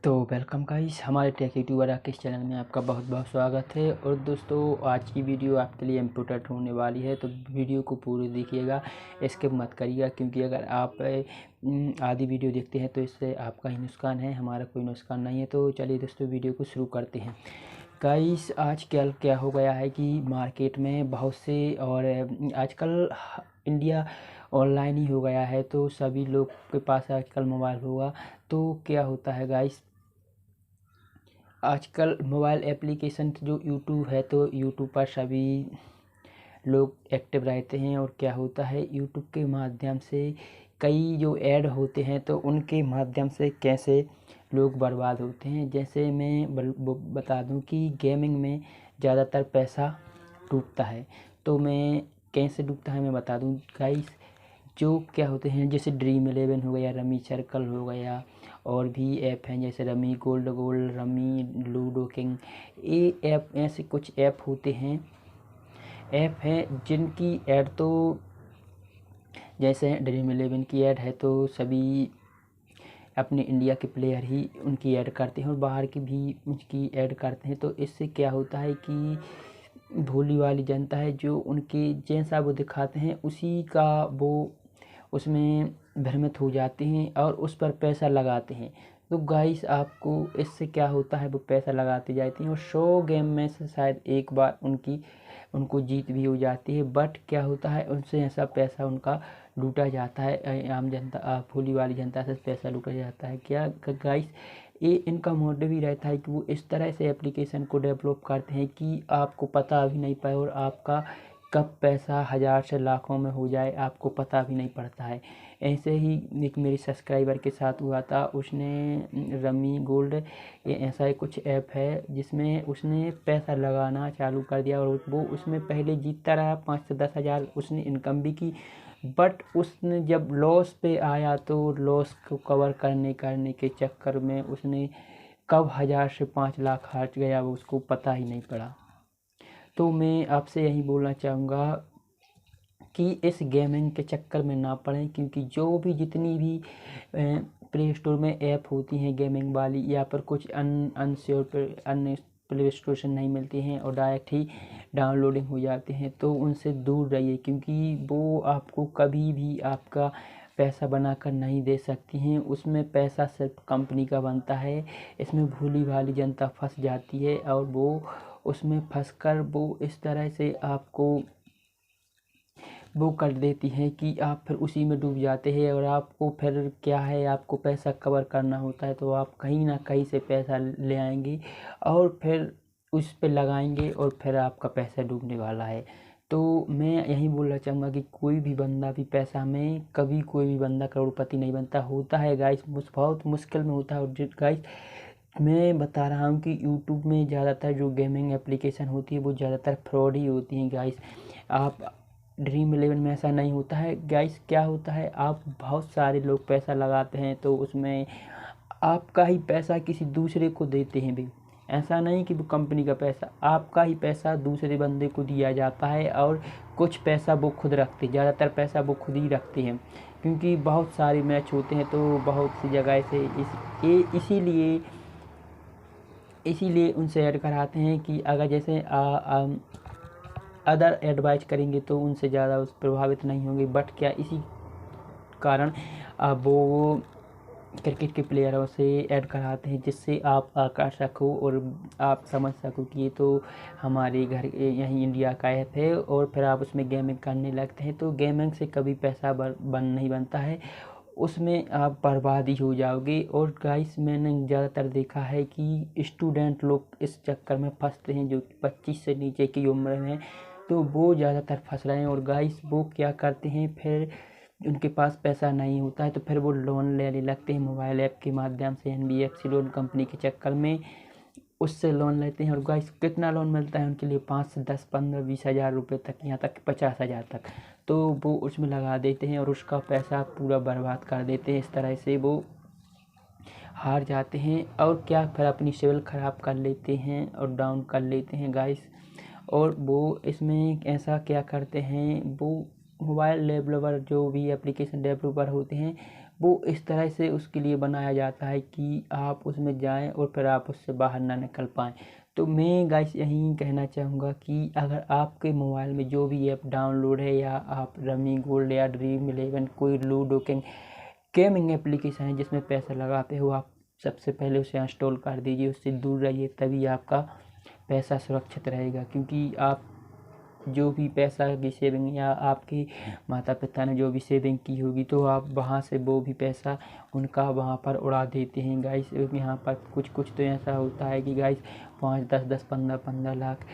तो welcome guys, हमारे tech YouTuber Rakesh channel में आपका बहुत बहुत स्वागत है। और दोस्तों, आज की वीडियो आपके लिए इम्पोर्टेंट होने वाली है, तो वीडियो को पूरी देखिएगा, स्किप मत करिएगा, क्योंकि अगर आप आधी वीडियो देखते हैं तो इससे आपका ही नुकसान है, हमारा कोई नुकसान नहीं है। तो चलिए दोस्तों, वीडियो को शुरू करते हैं। गाइस, आजकल क्या हो गया है कि मार्केट में बहुत से और आजकल इंडिया ऑनलाइन ही हो गया है, तो सभी लोग के पास आजकल मोबाइल होगा। तो क्या होता है गाइस, आजकल मोबाइल एप्लीकेशन जो यूट्यूब है, तो यूट्यूब पर सभी लोग एक्टिव रहते हैं। और क्या होता है, यूट्यूब के माध्यम से कई जो ऐड होते हैं, तो उनके माध्यम से कैसे लोग बर्बाद होते हैं। जैसे मैं बता दूं कि गेमिंग में ज़्यादातर पैसा डूबता है। तो मैं कैसे डूबता है मैं बता दूं गाइस। जो क्या होते हैं, जैसे ड्रीम11 हो गया, रमी सर्कल हो गया, और भी ऐप हैं जैसे rummy gold, rummy, ludo king, ये ऐप, ऐसे कुछ ऐप होते हैं, ऐप हैं जिनकी ऐड तो जैसे ड्रीम11 की ऐड है तो सभी अपने इंडिया के प्लेयर ही उनकी ऐड करते हैं, और बाहर की भी उसकी ऐड करते हैं। तो इससे क्या होता है कि भोली वाली जनता है, जो उनके जैसा वो दिखाते हैं उसी का वो उसमें भ्रमित हो जाते हैं और उस पर पैसा लगाते हैं। तो गाइस, आपको इससे क्या होता है, वो पैसा लगाते जाते हैं और 100 गेम में से शायद एक बार उनको जीत भी हो जाती है। बट क्या होता है, उनसे ऐसा पैसा उनका लूटा जाता है, आम जनता, भोली वाली जनता से पैसा लूटा जाता है। क्या गाइस, ये इनका मोटिव ही रहता है कि वो इस तरह से एप्लीकेशन को डेवलप करते हैं कि आपको पता भी नहीं पाए, और आपका कब पैसा हज़ार से लाखों में हो जाए आपको पता भी नहीं पड़ता है। ऐसे ही एक मेरे सब्सक्राइबर के साथ हुआ था, उसने रमी गोल्ड, ये ऐसा ही कुछ ऐप है जिसमें उसने पैसा लगाना चालू कर दिया, और वो उसमें पहले जीतता रहा 5 से 10 हज़ार, उसने इनकम भी की। बट उसने जब लॉस पे आया तो लॉस को कवर करने के चक्कर में उसने कब 1000 से 5 लाख हार गया, वो उसको पता ही नहीं पड़ा। तो मैं आपसे यही बोलना चाहूँगा कि इस गेमिंग के चक्कर में ना पड़ें, क्योंकि जो भी जितनी भी प्ले स्टोर में ऐप होती हैं गेमिंग वाली, या पर कुछ अन्य प्ले स्टोर से नहीं मिलती हैं और डायरेक्ट ही डाउनलोडिंग हो जाते हैं, तो उनसे दूर रहिए, क्योंकि वो आपको कभी भी आपका पैसा बनाकर नहीं दे सकती हैं। उसमें पैसा सिर्फ कंपनी का बनता है, इसमें भोली भाली जनता फंस जाती है, और वो उसमें फंसकर वो इस तरह से आपको वो कर देती हैं कि आप फिर उसी में डूब जाते हैं। और आपको फिर क्या है, आपको पैसा कवर करना होता है, तो आप कहीं ना कहीं से पैसा ले आएंगे और फिर उस पे लगाएंगे, और फिर आपका पैसा डूबने वाला है। तो मैं यही बोलना चाहूँगा कि कोई भी बंदा भी पैसा में, कभी कोई भी बंदा करोड़पति नहीं बनता। होता है गाइस, बहुत मुश्किल में होता है। और गाइस, मैं बता रहा हूँ कि यूट्यूब में ज़्यादातर जो गेमिंग एप्लीकेशन होती है वो ज़्यादातर फ्रॉड ही होती हैं गाइस। आप ड्रीम11 में ऐसा नहीं होता है गाइस। क्या होता है, आप बहुत सारे लोग पैसा लगाते हैं तो उसमें आपका ही पैसा किसी दूसरे को देते हैं भी। ऐसा नहीं कि वो कंपनी का पैसा, आपका ही पैसा दूसरे बंदे को दिया जाता है, और कुछ पैसा वो खुद रखते, ज़्यादातर पैसा वो खुद ही रखते हैं, क्योंकि बहुत सारे मैच होते हैं तो बहुत सी जगह से इसीलिए उनसे ऐड कराते हैं कि अगर जैसे अदर एडवाइस करेंगे तो उनसे ज़्यादा उस प्रभावित नहीं होंगे। बट क्या इसी कारण वो क्रिकेट के प्लेयरों से ऐड कराते हैं, जिससे आप आकर्षक हो और आप समझ सको कि ये तो हमारे घर यहीं इंडिया का ऐप है, और फिर आप उसमें गेमिंग करने लगते हैं। तो गेमिंग से कभी पैसा नहीं बनता है, उसमें आप बर्बाद ही हो जाओगे। और गाइस, मैंने ज़्यादातर देखा है कि स्टूडेंट लोग इस चक्कर में फंसते हैं, जो 25 से नीचे की उम्र में, तो वो ज़्यादातर फंस रहे हैं। और गाइस, वो क्या करते हैं, फिर उनके पास पैसा नहीं होता है तो फिर वो लोन लेने लगते हैं मोबाइल ऐप के माध्यम से, NBFC लोन कंपनी के चक्कर में उससे लोन लेते हैं। और गाइस, कितना लोन मिलता है उनके लिए, 5 से 10, 15, 20 हज़ार रुपये तक, यहाँ तक 50 हज़ार तक। तो वो उसमें लगा देते हैं और उसका पैसा पूरा बर्बाद कर देते हैं। इस तरह से वो हार जाते हैं, और क्या, फिर अपनी सिविल ख़राब कर लेते हैं और डाउन कर लेते हैं गाइस। और वो इसमें ऐसा क्या करते हैं, वो मोबाइल डेवलपर, जो भी एप्लीकेशन डेवलपर होते हैं, वो इस तरह से उसके लिए बनाया जाता है कि आप उसमें जाएं और फिर आप उससे बाहर ना निकल पाएँ। तो मैं गाइस यही कहना चाहूँगा कि अगर आपके मोबाइल में जो भी ऐप डाउनलोड है या आप रमी गोल्ड या ड्रीम 11 कोई लूडो के गेमिंग एप्लीकेशन है जिसमें पैसा लगाते हो, आप सबसे पहले उसे इंस्टॉल कर दीजिए, उससे दूर रहिए, तभी आपका पैसा सुरक्षित रहेगा। क्योंकि आप जो भी पैसा की सेविंग या आपके माता पिता ने जो भी सेविंग की होगी तो आप वहाँ से वो भी पैसा उनका वहाँ पर उड़ा देते हैं गाइस। यहाँ पर कुछ कुछ तो ऐसा होता है कि गाइस 5 10 15 लाख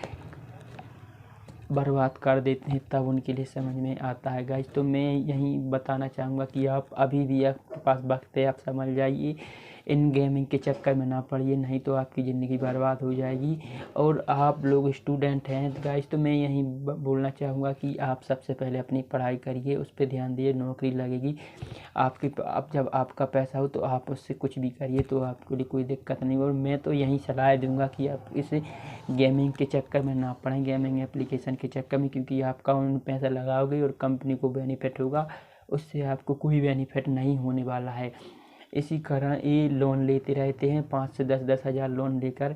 बर्बाद कर देते हैं, तब उनके लिए समझ में आता है गाइस। तो मैं यही बताना चाहूँगा कि आप अभी भी आपके पास वक्त है, आप समझ जाइए, इन गेमिंग के चक्कर में ना पड़िए, नहीं तो आपकी ज़िंदगी बर्बाद हो जाएगी। और आप लोग स्टूडेंट हैं गाइस, तो मैं यही बोलना चाहूँगा कि आप सबसे पहले अपनी पढ़ाई करिए, उस पर ध्यान दिए, नौकरी लगेगी आपकी। अब जब आपका पैसा हो तो आप उससे कुछ भी करिए, तो आपके लिए कोई दिक्कत नहीं। और मैं तो यही सलाह दूंगा कि आप इस गेमिंग के चक्कर में ना पड़ें, गेमिंग एप्लीकेशन के चक्कर में, क्योंकि आपका उनमें पैसा लगाओगे और कंपनी को बेनिफिट होगा, उससे आपको कोई बेनिफिट नहीं होने वाला है। इसी कारण ये लोन लेते रहते हैं, 5 से 10 हज़ार लोन लेकर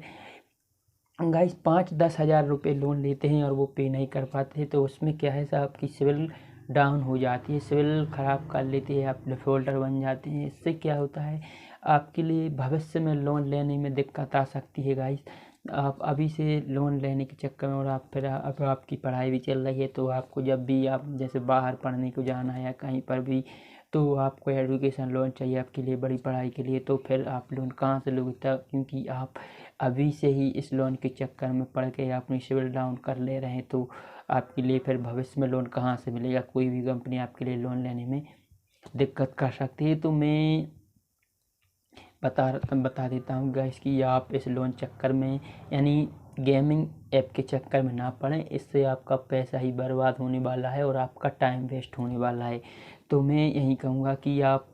गाइस 5-10 हज़ार रुपये लोन लेते हैं और वो पे नहीं कर पाते, तो उसमें क्या है साहब, आपकी सिविल डाउन हो जाती है, सिविल ख़राब कर लेती है, आप डिफ़ॉल्टर बन जाते हैं। इससे क्या होता है, आपके लिए भविष्य में लोन लेने में दिक्कत आ सकती है गाइस। आप अभी से लोन लेने के चक्कर में, और आप फिर अब आपकी पढ़ाई भी चल रही है, तो आपको जब भी आप जैसे बाहर पढ़ने को जाना है या कहीं पर भी, तो आपको एजुकेशन लोन चाहिए आपके लिए बड़ी पढ़ाई के लिए, तो फिर आप लोन कहाँ से लोगे? तब क्योंकि आप अभी से ही इस लोन के चक्कर में पड़ के अपनी सिविल डाउन कर ले रहे हैं, तो आपके लिए फिर भविष्य में लोन कहाँ से मिलेगा? कोई भी कंपनी आपके लिए लोन लेने में दिक्कत कर सकती है। तो मैं बता देता हूँ गाइस कि आप इस लोन चक्कर में यानी गेमिंग ऐप के चक्कर में ना पड़ें, इससे आपका पैसा ही बर्बाद होने वाला है और आपका टाइम वेस्ट होने वाला है। तो मैं यही कहूँगा कि आप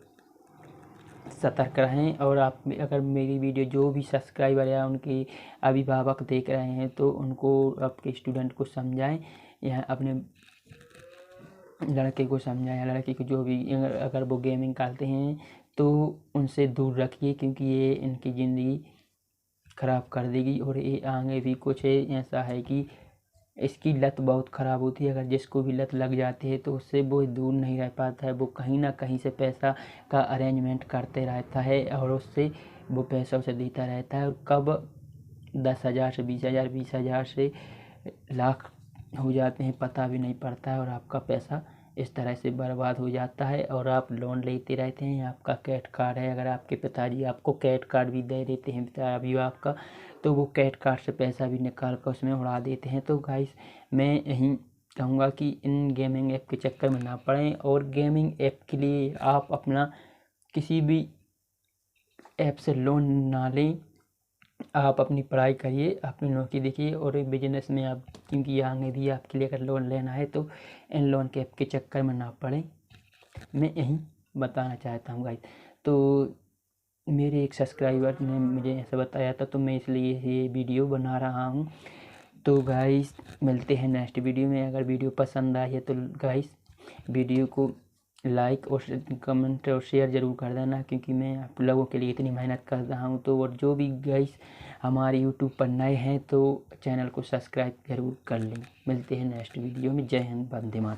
सतर्क रहें, और आप अगर मेरी वीडियो जो भी सब्सक्राइबर या उनके अभिभावक देख रहे हैं तो उनको, आपके स्टूडेंट को समझाएं या अपने लड़के को समझाएं या लड़की को, जो भी अगर वो गेमिंग करते हैं तो उनसे दूर रखिए, क्योंकि ये इनकी ज़िंदगी ख़राब कर देगी। और ये आगे भी कुछ ऐसा है कि इसकी लत बहुत ख़राब होती है, अगर जिसको भी लत लग जाती है तो उससे वो दूर नहीं रह पाता है, वो कहीं ना कहीं से पैसा का अरेंजमेंट करते रहता है और उससे वो पैसा उसे देता रहता है, और कब 10,000 से 20,000, 20,000 से लाख हो जाते हैं पता भी नहीं पड़ता है, और आपका पैसा इस तरह से बर्बाद हो जाता है और आप लोन लेते रहते हैं। आपका कैट कार्ड है, अगर आपके पिताजी आपको कैट कार्ड भी दे देते हैं अभिभावक का, तो वो कैट कार्ड से पैसा भी निकाल कर उसमें उड़ा देते हैं। तो गाइस मैं यही कहूँगा कि इन गेमिंग ऐप के चक्कर में ना पड़ें, और गेमिंग ऐप के लिए आप अपना किसी भी ऐप से लोन ना लें, आप अपनी पढ़ाई करिए, अपनी नौकरी देखिए, और बिजनेस में आप, क्योंकि आगे भी आपके लिए अगर लोन लेना है तो इन लोन के ऐप के चक्कर में ना पड़ें, मैं यही बताना चाहता हूँ गाइस। तो मेरे एक सब्सक्राइबर ने मुझे ऐसा बताया था, तो मैं इसलिए ये वीडियो बना रहा हूँ। तो गाइस मिलते हैं नेक्स्ट वीडियो में। अगर वीडियो पसंद आई है तो गाइस वीडियो को लाइक और कमेंट और शेयर ज़रूर कर देना, क्योंकि मैं आप लोगों के लिए इतनी मेहनत कर रहा हूँ। तो और जो भी गाइस हमारे यूट्यूब पर नए हैं तो चैनल को सब्सक्राइब ज़रूर कर लें। मिलते हैं नेक्स्ट वीडियो में। जय हिंद, वंदे मातरम।